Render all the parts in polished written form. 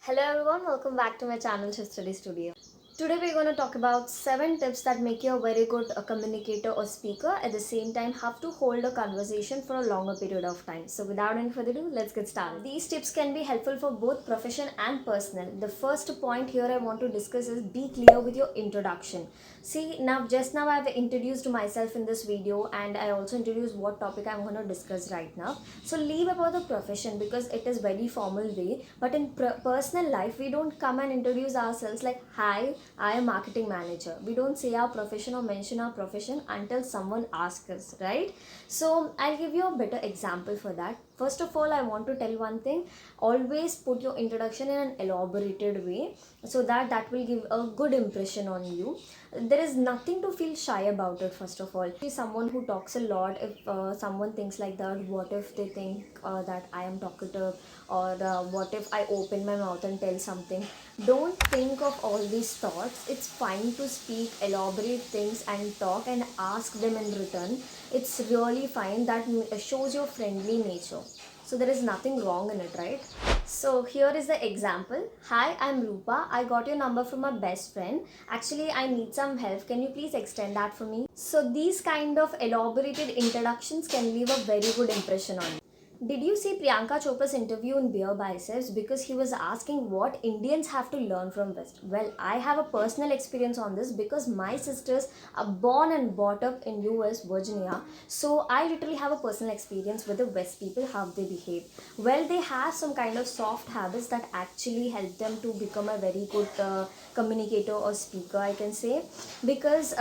Hello everyone, welcome back to my channel Shift Study Studio. Today we're going to talk about 7 tips that make you a very good communicator or speaker. At the same time, how to hold a conversation for a longer period of time. So without any further ado, let's get started. These tips can be helpful for both profession and personal. The first point here I want to discuss is be clear with your introduction. See, just now I've introduced myself in this video and I also introduced what topic I'm going to discuss right now. So leave about the profession because it is very formal way, but in personal life we don't come and introduce ourselves like, hi, I am marketing manager. We don't say our profession or mention our profession until someone asks us, right? So I'll give you a better example for that. First of all, I want to tell one thing. Always put your introduction in an elaborated way so that will give a good impression on you. There is nothing to feel shy about it. First of all, be someone who talks a lot. If someone thinks like that, what if they think that I am talkative, or what if I open my mouth and tell something? Don't think of all these thoughts. It's fine to speak elaborate things and talk and ask them in return. It's really fine. That shows your friendly nature. So there is nothing wrong in it, right? So here is the example. Hi, I'm Rupa. I got your number from my best friend. Actually, I need some help. Can you please extend that for me? So these kind of elaborated introductions can leave a very good impression on you. Did you see Priyanka Chopra's interview in Beer Biceps? Because he was asking what Indians have to learn from West. Well, I have a personal experience on this because my sisters are born and brought up in US, Virginia. So I literally have a personal experience with the West people, how they behave. Well, they have some kind of soft habits that actually help them to become a very good communicator or speaker, I can say. Because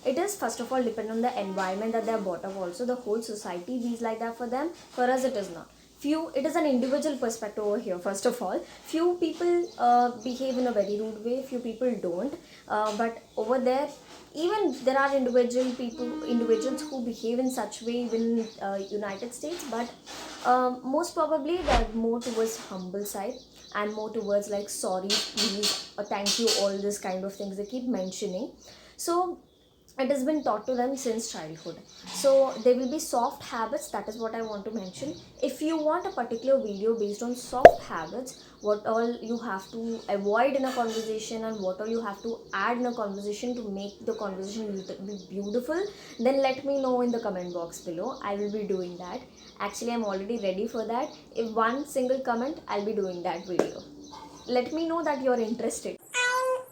it is first of all depend on the environment that they are brought up. Also, the whole society is like that for them. For us, it is not. It is an individual perspective over here. First of all, few people behave in a very rude way, few people don't, but over there, even there are individuals who behave in such way even in United States, but most probably they're more towards humble side and more towards like sorry, please, or thank you, all this kind of things they keep mentioning. So it has been taught to them since childhood. So there will be soft habits. That is what I want to mention. If you want a particular video based on soft habits, what all you have to avoid in a conversation and what all you have to add in a conversation to make the conversation be beautiful, then let me know in the comment box below. I will be doing that. Actually, I'm already ready for that. If one single comment, I'll be doing that video. Let me know that you're interested.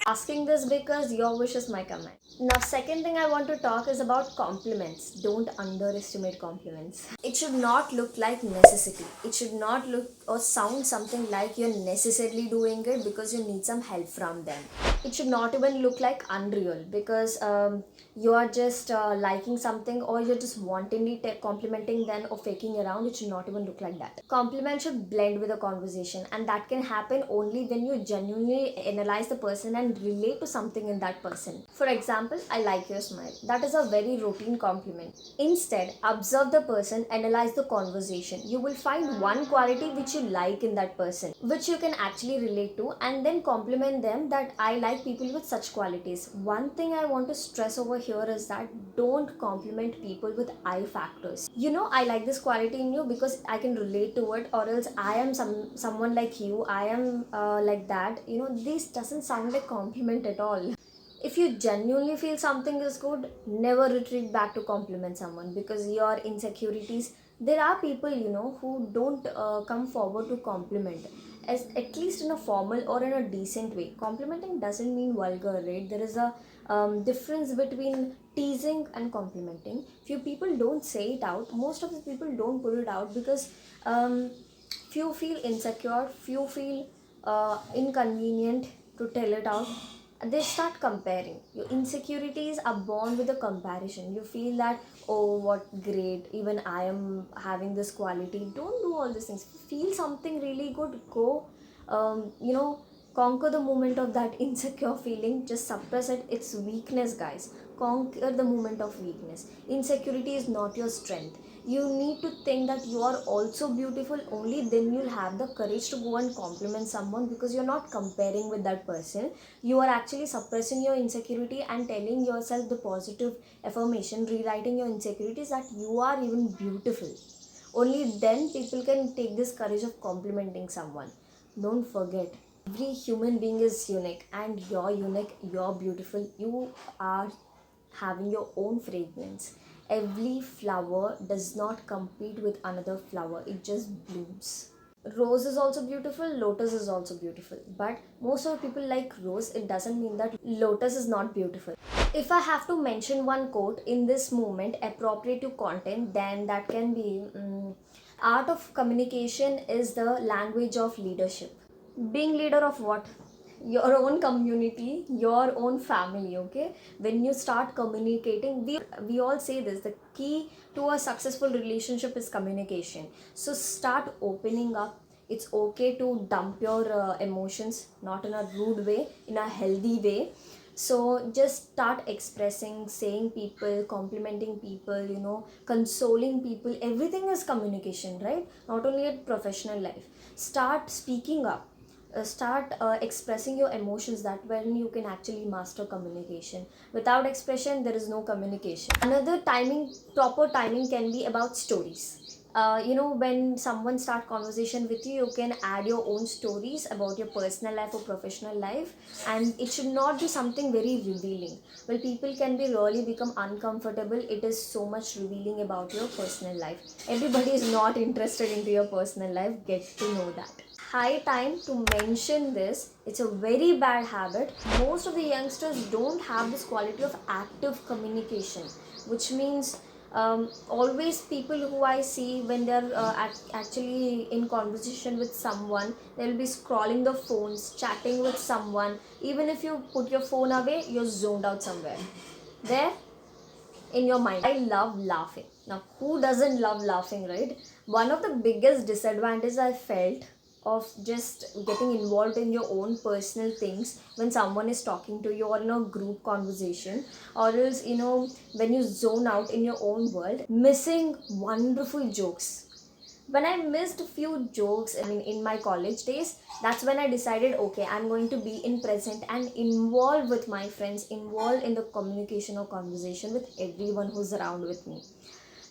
Asking this because your wish is my command. Now, second thing I want to talk is about compliments. Don't underestimate compliments. It should not look like necessity. It should not look or sound something like you're necessarily doing it because you need some help from them. It should not even look like unreal because you are just liking something or you're just wantonly complimenting them or faking around. It should not even look like that. Compliment should blend with a conversation, and that can happen only when you genuinely analyze the person and relate to something in that person. For example, I like your smile. That is a very routine compliment. Instead, observe the person, analyze the conversation. You will find one quality which you like in that person, which you can actually relate to, and then compliment them that I like people with such qualities. One thing I want to stress over here is that don't compliment people with I factors. I like this quality in you because I can relate to it, or else I am someone like you. I am like that. This doesn't sound like compliment at all. If you genuinely feel something is good, never retreat back to compliment someone because your insecurities. There are people who don't come forward to compliment, as at least in a formal or in a decent way. Complimenting doesn't mean vulgar, right? There is a difference between teasing and complimenting. Few people don't say it out. Most of the people don't put it out because few feel insecure, few feel inconvenient to tell it out. They start comparing. Your insecurities are born with a comparison. You feel that, oh, what great, even I am having this quality. Don't do all these things. Feel something really good, go conquer the moment of that insecure feeling. Just suppress it. It's weakness, guys. Conquer the moment of weakness. Insecurity is not your strength. You need to think that you are also beautiful. Only then you'll have the courage to go and compliment someone, because you're not comparing with that person. You are actually suppressing your insecurity and telling yourself the positive affirmation, rewriting your insecurities that you are even beautiful. Only then people can take this courage of complimenting someone. Don't forget, Every human being is unique, and you're unique, you're beautiful, you are having your own fragrance. Every flower does not compete with another flower, it just blooms. Rose is also beautiful, lotus is also beautiful, but most of the people like rose. It doesn't mean that lotus is not beautiful. If I have to mention one quote in this moment appropriate to content, then that can be art of communication is the language of leadership. Being leader of what? Your own community, your own family. Okay, when you start communicating, we all say this, the key to a successful relationship is communication. So start opening up. It's okay to dump your emotions, not in a rude way, in a healthy way. So just start expressing, saying people, complimenting people, consoling people. Everything is communication, right? Not only in professional life. Start speaking up. Start expressing your emotions. That when you can actually master communication. Without expression there is no communication. Another timing, proper timing can be about stories. When someone start conversation with you, you can add your own stories about your personal life or professional life, and it should not be something very revealing. Well, people can be really become uncomfortable. It is so much revealing about your personal life. Everybody is not interested into your personal life. Get to know that. High time to mention this. It's a very bad habit. Most of the youngsters don't have this quality of active communication, which means always people who I see when they're actually in conversation with someone, they'll be scrolling the phones, chatting with someone. Even if you put your phone away, you're zoned out somewhere. There, in your mind. I love laughing. Now, who doesn't love laughing, right? One of the biggest disadvantages I felt of just getting involved in your own personal things when someone is talking to you or in a group conversation, or else when you zone out in your own world, missing wonderful jokes. When I missed a few jokes, I mean, in my college days, that's when I decided, okay, I'm going to be in present and involved with my friends, involved in the communication or conversation with everyone who's around with me.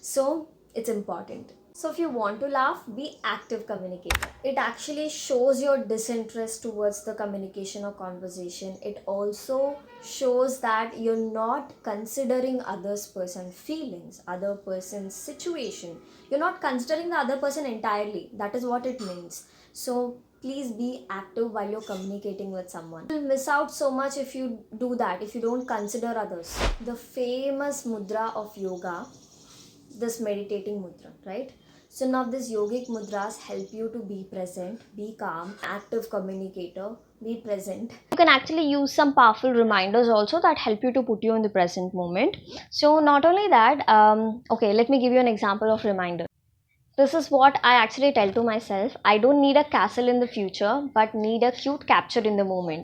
So it's important. So if you want to laugh, be active communicator. It actually shows your disinterest towards the communication or conversation. It also shows that you're not considering others person feelings, other person's situation. You're not considering the other person entirely. That is what it means. So please be active while you're communicating with someone. You'll miss out so much if you do that, if you don't consider others. The famous mudra of yoga, this meditating mudra, right? So now these yogic mudras help you to be present, be calm, active communicator, be present. You can actually use some powerful reminders also that help you to put you in the present moment. So not only that, okay, let me give you an example of reminder. This is what I actually tell to myself. I don't need a castle in the future, but need a cute capture in the moment.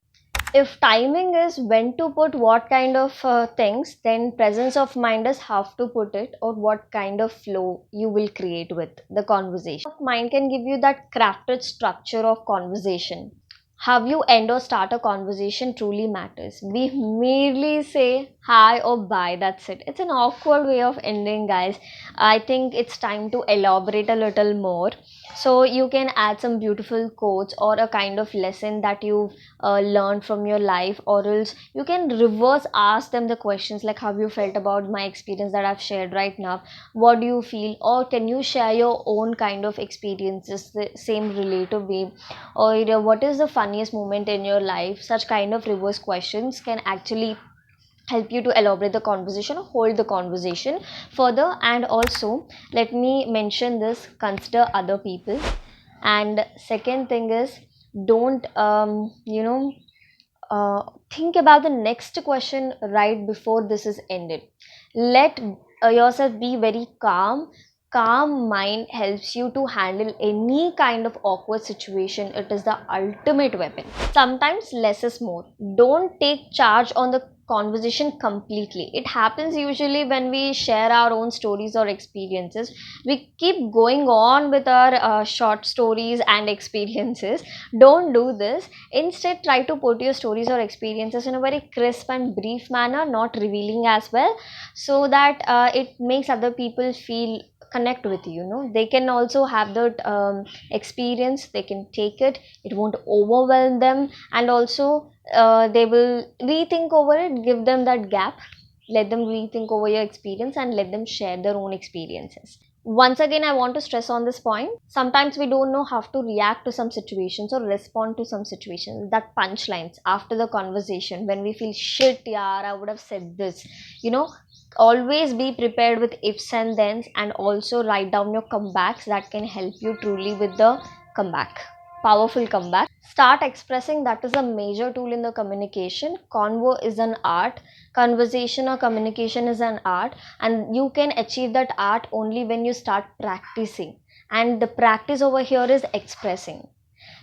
If timing is when to put what kind of things, then presence of mind is how to put it, or what kind of flow you will create with the conversation. Mind can give you that crafted structure of conversation. How you end or start a conversation truly matters. We merely say hi or bye, that's it. It's an awkward way of ending, guys. I think it's time to elaborate a little more. So you can add some beautiful quotes or a kind of lesson that you've learned from your life, or else you can reverse ask them the questions like how you felt about my experience that I've shared right now. What do you feel? Or can you share your own kind of experiences, the same relative way? Or what is the funniest moment in your life? Such kind of reverse questions can actually help you to elaborate the conversation or hold the conversation further. And also, let me mention this, consider other people. And second thing is, don't think about the next question right before this is ended. Let yourself be very calm. Calm mind helps you to handle any kind of awkward situation. It is the ultimate weapon. Sometimes less is more. Don't take charge on the conversation completely. It happens usually when we share our own stories or experiences. We keep going on with our short stories and experiences. Don't do this. Instead, try to put your stories or experiences in a very crisp and brief manner, not revealing as well, so that it makes other people feel connect with you, they can also have that experience, they can take it, it won't overwhelm them, and also they will rethink over it. Give them that gap, let them rethink over your experience and let them share their own experiences. Once again, I want to stress on this point. Sometimes we don't know how to react to some situations or respond to some situations. That punchlines after the conversation, when we feel shit, yeah, I would have said this. Always be prepared with ifs and thens, and also write down your comebacks that can help you truly with the comeback. Powerful comeback. Start expressing. That is a major tool in the communication. Convo is an art. Conversation or communication is an art, and you can achieve that art only when you start practicing. And the practice over here is expressing.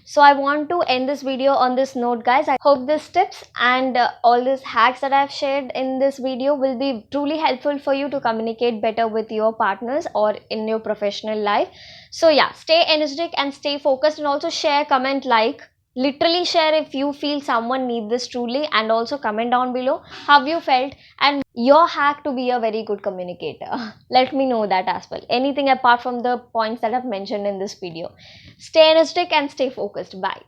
So I want to end this video on this note, guys. I hope these tips and all these hacks that I've shared in this video will be truly helpful for you to communicate better with your partners or in your professional life. So yeah, stay energetic and stay focused, and also share, comment, like. Literally share if you feel someone need this truly, and also comment down below how you felt and your hack to be a very good communicator. Let me know that as well. Anything apart from the points that I've mentioned in this video. Stay energetic and stay focused. Bye.